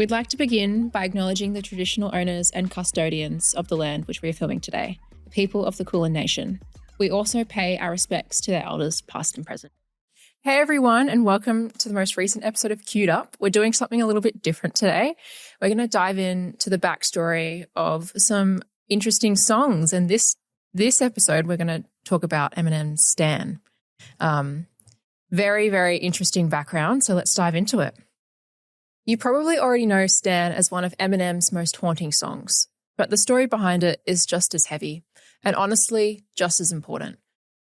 We'd like to begin by acknowledging the traditional owners and custodians of the land which we are filming today, the people of the Kulin Nation. We also pay our respects to their elders, past and present. Hey everyone, and welcome to the most recent episode of Queued Up. We're doing something a little bit different today. We're going to dive into the backstory of some interesting songs, and this episode we're going to talk about Eminem's Stan. Very, very interesting background, so let's dive into it. You probably already know Stan as one of Eminem's most haunting songs, but the story behind it is just as heavy, and honestly, just as important.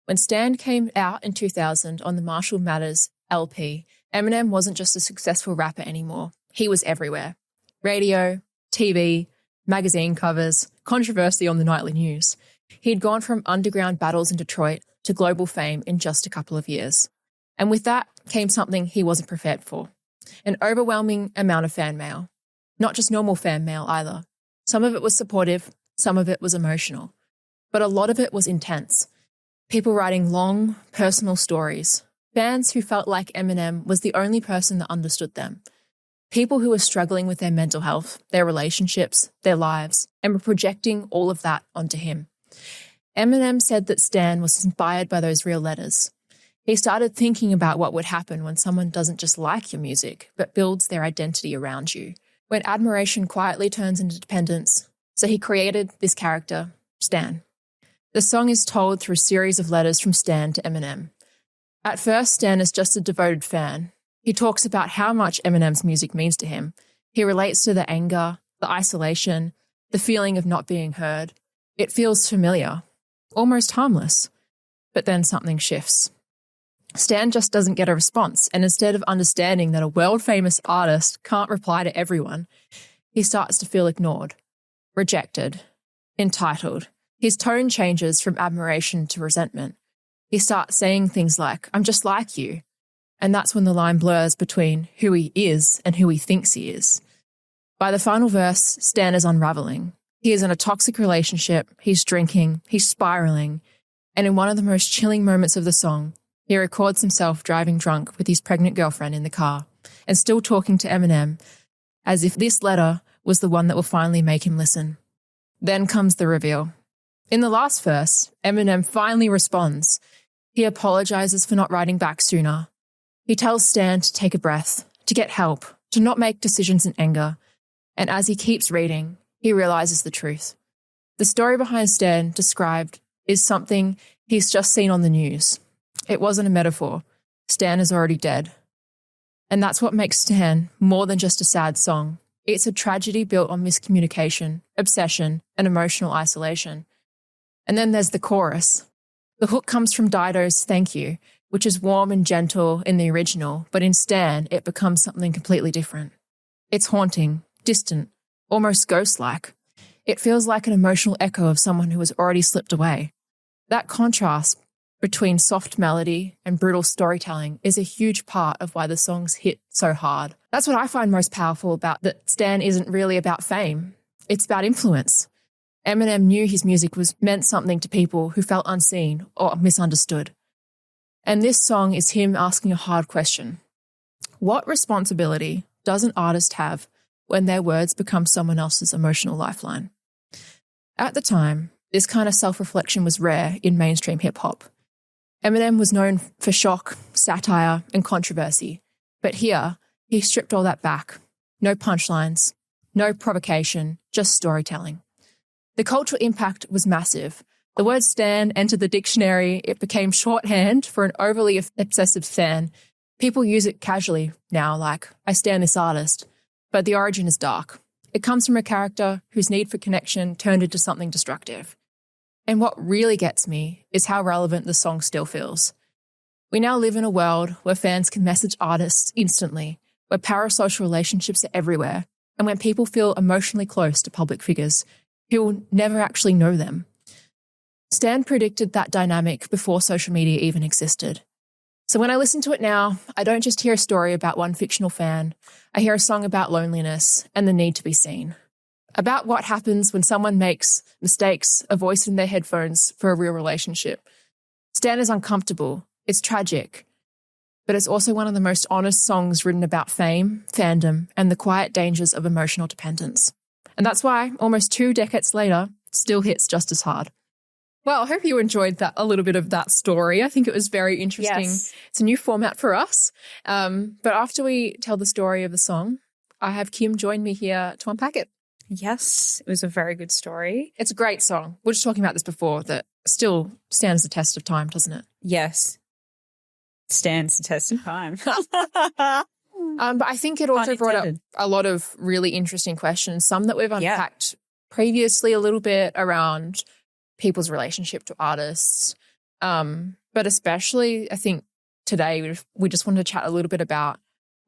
When Stan came out in 2000 on the Marshall Mathers LP, Eminem wasn't just a successful rapper anymore. He was everywhere. Radio, TV, magazine covers, controversy on the nightly news. He'd gone from underground battles in Detroit to global fame in just a couple of years. And with that came something he wasn't prepared for. An overwhelming amount of fan mail. Not just normal fan mail either. Some of it was supportive, some of it was emotional. But a lot of it was intense. People writing long, personal stories. Fans who felt like Eminem was the only person that understood them. People who were struggling with their mental health, their relationships, their lives, and were projecting all of that onto him. Eminem said that Stan was inspired by those real letters. He started thinking about what would happen when someone doesn't just like your music, but builds their identity around you. When admiration quietly turns into dependence. So he created this character, Stan. The song is told through a series of letters from Stan to Eminem. At first, Stan is just a devoted fan. He talks about how much Eminem's music means to him. He relates to the anger, the isolation, the feeling of not being heard. It feels familiar, almost harmless. But then something shifts. Stan just doesn't get a response, and instead of understanding that a world-famous artist can't reply to everyone, he starts to feel ignored, rejected, entitled. His tone changes from admiration to resentment. He starts saying things like, "I'm just like you." And that's when the line blurs between who he is and who he thinks he is. By the final verse, Stan is unraveling. He is in a toxic relationship, he's drinking, he's spiraling, and in one of the most chilling moments of the song, he records himself driving drunk with his pregnant girlfriend in the car and still talking to Eminem as if this letter was the one that will finally make him listen. Then comes the reveal. In the last verse, Eminem finally responds. He apologizes for not writing back sooner. He tells Stan to take a breath, to get help, to not make decisions in anger. And as he keeps reading, he realizes the truth. The story behind Stan described is something he's just seen on the news. It wasn't a metaphor. Stan is already dead. And that's what makes Stan more than just a sad song. It's a tragedy built on miscommunication, obsession, and emotional isolation. And then there's the chorus. The hook comes from Dido's "Thank You," which is warm and gentle in the original, but in Stan, it becomes something completely different. It's haunting, distant, almost ghost-like. It feels like an emotional echo of someone who has already slipped away. That contrast between soft melody and brutal storytelling is a huge part of why the songs hit so hard. That's what I find most powerful about that Stan isn't really about fame. It's about influence. Eminem knew his music meant something to people who felt unseen or misunderstood. And this song is him asking a hard question. What responsibility does an artist have when their words become someone else's emotional lifeline? At the time, this kind of self-reflection was rare in mainstream hip-hop. Eminem was known for shock, satire, and controversy. But here, he stripped all that back. No punchlines, no provocation, just storytelling. The cultural impact was massive. The word Stan entered the dictionary. It became shorthand for an overly obsessive fan. People use it casually now, like, I stan this artist. But the origin is dark. It comes from a character whose need for connection turned into something destructive. And what really gets me is how relevant the song still feels. We now live in a world where fans can message artists instantly, where parasocial relationships are everywhere, and when people feel emotionally close to public figures who will never actually know them. Stan predicted that dynamic before social media even existed. So when I listen to it now, I don't just hear a story about one fictional fan. I hear a song about loneliness and the need to be seen. About what happens when someone makes mistakes, a voice in their headphones for a real relationship. Stan is uncomfortable. It's tragic. but it's also one of the most honest songs written about fame, fandom, and the quiet dangers of emotional dependence. And that's why, almost 2 decades later, it still hits just as hard. Well, I hope you enjoyed that, a little bit of that story. I think it was very interesting. Yes. It's a new format for us. But after we tell the story of the song, I have Kim join me here to unpack it. Yes, it was a very good story. It's a great song. We were just talking about this before, that still stands the test of time, doesn't it? Yes. Stands the test of time. But I think it also brought up a lot of really interesting questions, some that we've unpacked previously a little bit around people's relationship to artists. But especially, I think today we just wanted to chat a little bit about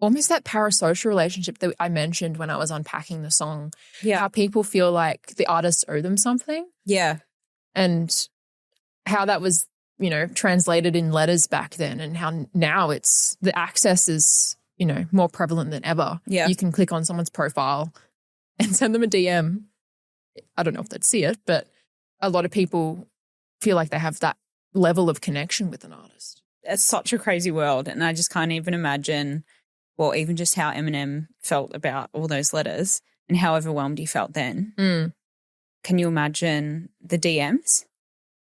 almost that parasocial relationship that I mentioned when I was unpacking the song. Yeah. How people feel like the artists owe them something. Yeah. And how that was, translated in letters back then, and how now it's the access is, more prevalent than ever. Yeah. You can click on someone's profile and send them a DM. I don't know if they'd see it, but a lot of people feel like they have that level of connection with an artist. It's such a crazy world, and I just can't even imagine, well, even just how Eminem felt about all those letters and how overwhelmed he felt then. Mm. Can you imagine the DMs?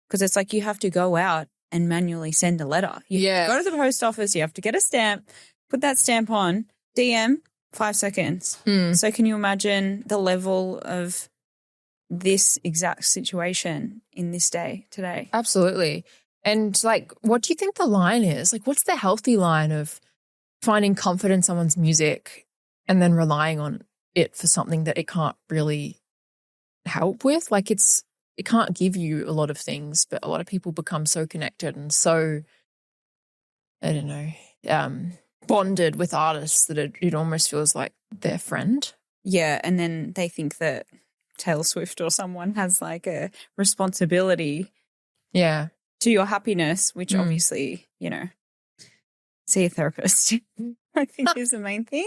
Because it's like you have to go out and manually send a letter. You have to go to the post office, you have to get a stamp, put that stamp on, DM, 5 seconds. Mm. So can you imagine the level of this exact situation in this day today? Absolutely. And what do you think the line is? What's the healthy line of finding comfort in someone's music and then relying on it for something that it can't really help with? It can't give you a lot of things, but a lot of people become so connected and so, I don't know, bonded with artists that it almost feels like their friend. Yeah, and then they think that Taylor Swift or someone has a responsibility to your happiness, which obviously, see a therapist, I think is the main thing.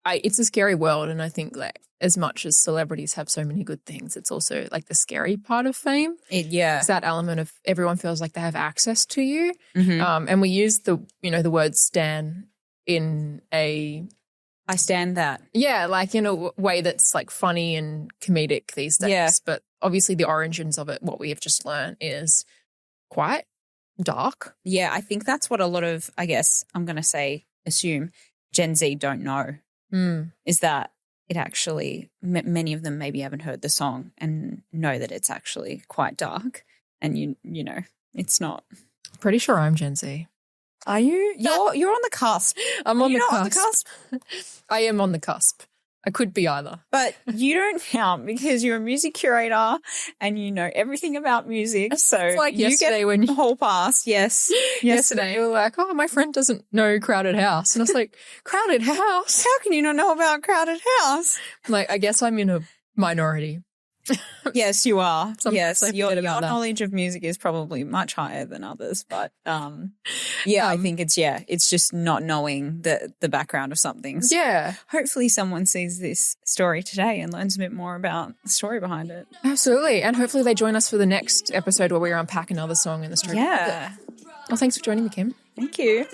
It's a scary world, and I think as much as celebrities have so many good things, it's also the scary part of fame. It's that element of everyone feels like they have access to you. Mm-hmm. And we use the word stan in a... I stand that. Yeah, in a way that's funny and comedic these days. Yeah. But obviously the origins of it, what we have just learned, is quite dark. Yeah, I think that's what a lot of, I guess, I'm going to assume Gen Z don't know, is that it actually, many of them maybe haven't heard the song and know that it's actually quite dark, and you know, it's not. Pretty sure I'm Gen Z. Are you? You're on the cusp. I'm on the cusp. On the cusp? I am on the cusp. I could be either. But you don't count because you're a music curator and you know everything about music. So you get when the whole pass. Yes. Yesterday you were like, oh, my friend doesn't know Crowded House. And I was like, Crowded House? How can you not know about Crowded House? I guess I'm in a minority. Yes, you are. Yes, your knowledge of music is probably much higher than others, but I think it's just not knowing the background of something. So hopefully someone sees this story today and learns a bit more about the story behind it. Absolutely, and hopefully they join us for the next episode where we unpack another song in the story. Yeah. Well, thanks for joining me, Kim. Thank you.